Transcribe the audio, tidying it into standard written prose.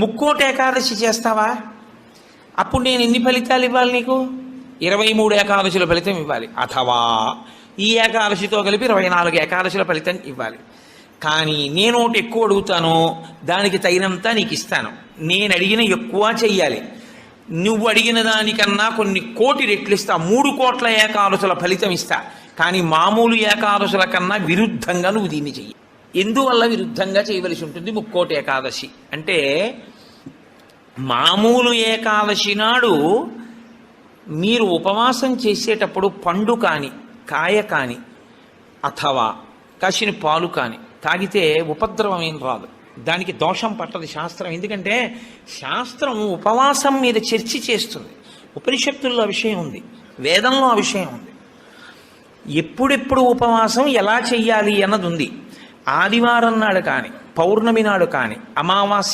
ముక్కోటి ఏకాదశి చేస్తావా? అప్పుడు నేను ఎన్ని ఫలితాలు ఇవ్వాలి నీకు? 23 ఏకాదశుల ఫలితం ఇవ్వాలి. అథవా ఈ ఏకాదశితో కలిపి 24 ఏకాదశుల ఫలితం ఇవ్వాలి. కానీ నేను ఒకటి ఎక్కువ అడుగుతాను, దానికి తగినంత నీకు ఇస్తాను. నేను అడిగిన ఎక్కువ చెయ్యాలి, నువ్వు అడిగిన దానికన్నా కొన్ని కోటి రెట్లు ఇస్తా. 3 కోట్ల ఏకాదశుల ఫలితం ఇస్తా. కానీ మామూలు ఏకాదశుల కన్నా విరుద్ధంగా నువ్వు దీన్ని చెయ్యి. ఎందువల్ల విరుద్ధంగా చేయవలసి ఉంటుంది ముక్కోటి ఏకాదశి అంటే, మామూలు ఏకాదశి నాడు మీరు ఉపవాసం చేసేటప్పుడు పండు కాని, కాయ కాని, అథవా కాసిన పాలు కాని తాగితే ఉపద్రవం ఏం రాదు, దానికి దోషం పట్టదు శాస్త్రం. ఎందుకంటే శాస్త్రం ఉపవాసం మీద చర్చ చేస్తుంది. ఉపనిషత్తుల్లో ఆ విషయం ఉంది, వేదంలో ఆ విషయం ఉంది. ఎప్పుడెప్పుడు ఉపవాసం ఎలా చెయ్యాలి అన్నది ఉంది. ఆదివారం నాడు కానీ, పౌర్ణమి నాడు కానీ, అమావాస్య